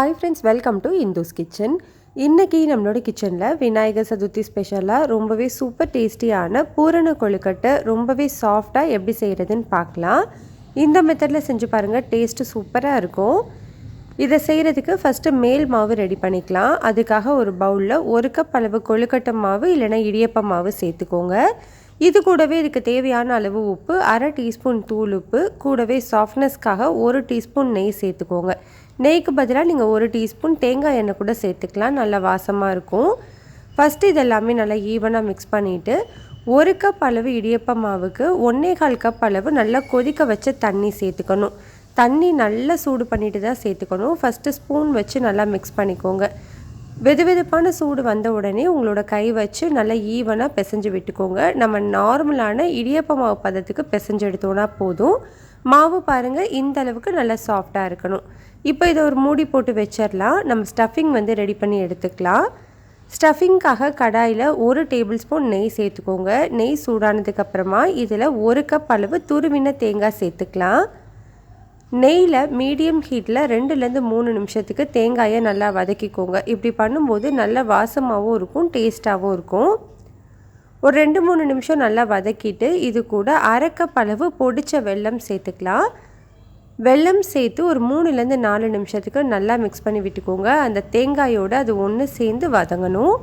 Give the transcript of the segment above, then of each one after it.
Hi friends, welcome to Indhu's kitchen. இன்னைக்கு நம்மளோட கிச்சன்ல விநாயகர் சதுர்த்தி ஸ்பெஷலா ரொம்பவே சூப்பர் டேஸ்டியான பூரண கொழுக்கட்டை ரொம்பவே சாஃப்ட்டா எப்படி செய்யறதுன்னு பார்க்கலாம். இந்த மெத்தட்ல செஞ்சு பாருங்க, டேஸ்ட் சூப்பரா இருக்கும். இதை செய்யறதுக்கு ஃபர்ஸ்ட் மேல் மாவு ரெடி பண்ணிக்கலாம். அதுக்காக ஒரு பவுல்ல 1 கப் அளவு கொழுக்கட்டை மாவு இல்லைன்னா இடியப்ப மாவு சேர்த்துக்கோங்க. இது கூடவே இதுக்கு தேவையான அளவு உப்பு, 1/2 டீஸ்பூன் தூள் உப்பு, கூடவே சாஃப்ட்னஸ்க்காக 1 டீஸ்பூன் நெய் சேர்த்துக்கோங்க. நெய்க்கு பதிலாக நீங்கள் 1 டீஸ்பூன் தேங்காய் எண்ணெய் கூட சேர்த்துக்கலாம், நல்லா வாசமாக இருக்கும். ஃபஸ்ட்டு இதெல்லாமே நல்லா ஈவனாக மிக்ஸ் பண்ணிவிட்டு 1 கப் அளவு இடியப்ப மாவுக்கு 1/4 கப் அளவு நல்லா கொதிக்க வச்ச தண்ணி சேர்த்துக்கணும். தண்ணி நல்லா சூடு பண்ணிட்டு தான் சேர்த்துக்கணும். ஃபஸ்ட்டு ஸ்பூன் வச்சு நல்லா மிக்ஸ் பண்ணிக்கோங்க. வெதுவெதுப்பான சூடு வந்த உடனே உங்களோட கை வச்சு நல்லா ஈவனாக பிசைஞ்சு விட்டுக்கோங்க. நம்ம நார்மலான இடியப்ப மாவு பதத்துக்கு பிசைஞ்சு எடுத்தோன்னா போதும். மாவு பாருங்கள், இந்த அளவுக்கு நல்லா சாஃப்டாக இருக்கணும். இப்போ இதை ஒரு மூடி போட்டு வச்சிடலாம். நம்ம ஸ்டஃபிங் ரெடி பண்ணி எடுத்துக்கலாம். ஸ்டஃபிங்காக கடாயில் 1 டேபிள் ஸ்பூன் நெய் சேர்த்துக்கோங்க. நெய் சூடானதுக்கப்புறமா இதில் 1 கப் அளவு துருவின தேங்காய் சேர்த்துக்கலாம். நெய்யில் மீடியம் ஹீட்டில் 2லேருந்து 3 நிமிஷத்துக்கு தேங்காயை நல்லா வதக்கிக்கோங்க. இப்படி பண்ணும்போது நல்ல வாசமாகவும் இருக்கும், டேஸ்ட்டாகவும் இருக்கும். ஒரு 2-3 நிமிஷம் நல்லா வதக்கிட்டு இது கூட 1/2 கப் அளவு பொடிச்ச வெல்லம் சேர்த்துக்கலாம். வெல்லம் சேர்த்து ஒரு 3லேருந்து 4 நிமிஷத்துக்கு நல்லா மிக்ஸ் பண்ணி விட்டுக்கோங்க. அந்த தேங்காயோடு அது ஒன்று சேர்ந்து வதங்கணும்.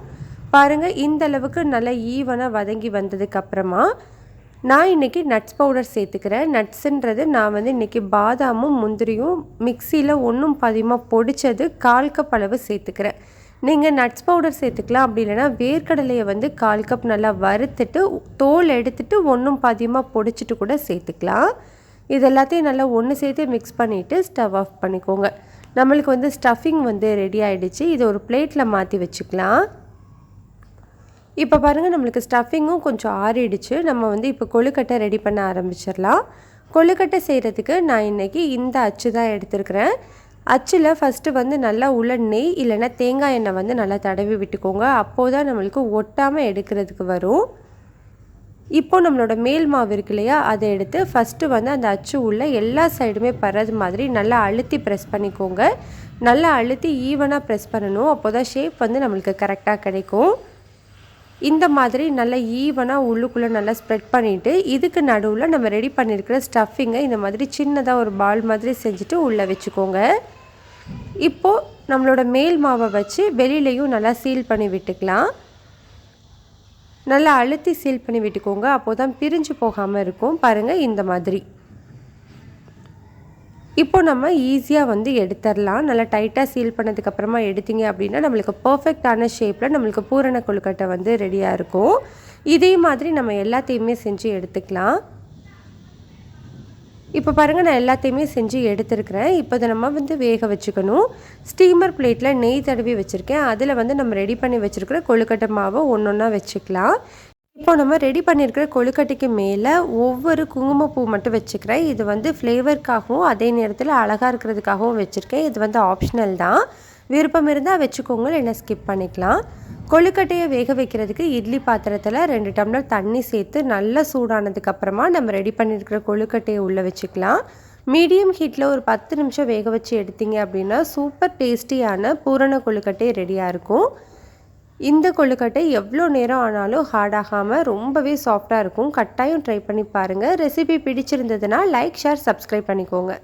பாருங்கள், இந்த அளவுக்கு நல்லா ஈவனாக வதங்கி வந்ததுக்கப்புறமா நான் இன்றைக்கி நட்ஸ் பவுடர் சேர்த்துக்கிறேன். நட்ஸுன்றது நான் இன்றைக்கி பாதாமும் முந்திரியும் மிக்சியில் ஒன்றும் பாதியமாக பொடிச்சது 1/4 கப் அளவு சேர்த்துக்கிறேன். நீங்கள் நட்ஸ் பவுடர் சேர்த்துக்கலாம். அப்படி இல்லைனா வேர்க்கடலையை 1/4 கப் நல்லா வறுத்துட்டு தோல் எடுத்துட்டு ஒன்றும் பாதியமாக பொடிச்சிட்டு கூட சேர்த்துக்கலாம். இது எல்லாத்தையும் நல்லா ஒன்று சேர்த்து மிக்ஸ் பண்ணிவிட்டு ஸ்டவ் ஆஃப் பண்ணிக்கோங்க. நம்மளுக்கு ஸ்டஃபிங் ரெடி ஆகிடுச்சு. இதை ஒரு பிளேட்டில் மாற்றி வச்சுக்கலாம். இப்போ பாருங்கள், நம்மளுக்கு ஸ்டஃபிங்கும் கொஞ்சம் ஆறிடுச்சு. நம்ம இப்போ கொழுக்கட்டை ரெடி பண்ண ஆரம்பிச்சிடலாம். கொழுக்கட்டை செய்கிறதுக்கு நான் இன்றைக்கி இந்த அச்சு தான் எடுத்துருக்கிறேன். அச்சில் ஃபஸ்ட்டு நல்லா உள்ள நெய் இல்லைன்னா தேங்காய் எண்ணெய் நல்லா தடவி விட்டுக்கோங்க. அப்போது தான் நம்மளுக்கு ஒட்டாமல் எடுக்கிறதுக்கு வரும். இப்போது நம்மளோட மேல் மாவு இருக்கு இல்லையா, அதை எடுத்து ஃபஸ்ட்டு அந்த அச்சு உள்ள எல்லா சைடுமே படுறது மாதிரி நல்லா அழுத்தி ப்ரெஸ் பண்ணிக்கோங்க. நல்லா அழுத்தி ஈவனாக ப்ரெஸ் பண்ணணும். அப்போ தான் ஷேப் நம்மளுக்கு கரெக்டாக கிடைக்கும். இந்த மாதிரி நல்லா ஈவனாக உள்ளுக்குள்ளே நல்லா ஸ்ப்ரெட் பண்ணிவிட்டு இதுக்கு நடுவில் நம்ம ரெடி பண்ணியிருக்கிற ஸ்டஃபிங்கை இந்த மாதிரி சின்னதாக ஒரு பால் மாதிரி செஞ்சுட்டு உள்ளே வச்சுக்கோங்க. இப்போது நம்மளோட மேல் மாவை வச்சு வெளியிலையும் நல்லா சீல் பண்ணி விட்டுக்கலாம். நல்லா அழுத்தி சீல் பண்ணி விட்டுக்கோங்க. அப்போ தான் பிரிஞ்சு போகாமல் இருக்கும். பாருங்கள், இந்த மாதிரி. இப்போ நம்ம ஈஸியாக எடுத்துடலாம். நல்லா டைட்டாக சீல் பண்ணதுக்கப்புறமா எடுத்தீங்க அப்படின்னா நம்மளுக்கு பர்ஃபெக்டான ஷேப்பில் நம்மளுக்கு பூரண கொழுக்கட்டை ரெடியாக இருக்கும். இதே மாதிரி நம்ம எல்லாத்தையுமே செஞ்சு எடுத்துக்கலாம். இப்போ பாருங்கள், நான் எல்லாத்தையுமே செஞ்சு எடுத்துருக்கிறேன். இப்போ இதை நம்ம வேக வச்சுக்கணும். ஸ்டீமர் பிளேட்டில் நெய் தடவி வச்சுருக்கேன். அதில் நம்ம ரெடி பண்ணி வச்சுருக்கிற கொழுக்கட்டை மாவை ஒன்றா வச்சுக்கலாம். இப்போ நம்ம ரெடி பண்ணியிருக்கிற கொழுக்கட்டைக்கு மேலே ஒவ்வொரு குங்குமப்பூ மட்டும் வச்சுக்கிறேன். இது ஃப்ளேவருக்காகவும் அதே நேரத்தில் அழகாக இருக்கிறதுக்காகவும் வச்சுருக்கேன். இது ஆப்ஷனல் தான். விருப்பம் இருந்தால் வச்சுக்கோங்க, இல்லைன்னா ஸ்கிப் பண்ணிக்கலாம். கொழுக்கட்டையை வேக வைக்கிறதுக்கு இட்லி பாத்திரத்தில் 2 டம்ளர் தண்ணி சேர்த்து நல்லா சூடானதுக்கப்புறமா நம்ம ரெடி பண்ணியிருக்கிற கொழுக்கட்டையை உள்ளே வச்சுக்கலாம். மீடியம் ஹீட்டில் ஒரு 10 நிமிஷம் வேக வச்சு எடுத்தீங்க அப்படின்னா சூப்பர் டேஸ்டியான பூரண கொழுக்கட்டை ரெடியாக இருக்கும். இந்த கொழுக்கட்டை எவ்வளோ நேரம் ஆனாலும் ஹார்டாகாமல் ரொம்பவே சாஃப்டாக இருக்கும். கட்டாயம் ட்ரை பண்ணி பாருங்கள். ரெசிபி பிடிச்சிருந்ததுன்னா லைக், ஷேர், சப்ஸ்கிரைப் பண்ணிக்கோங்க.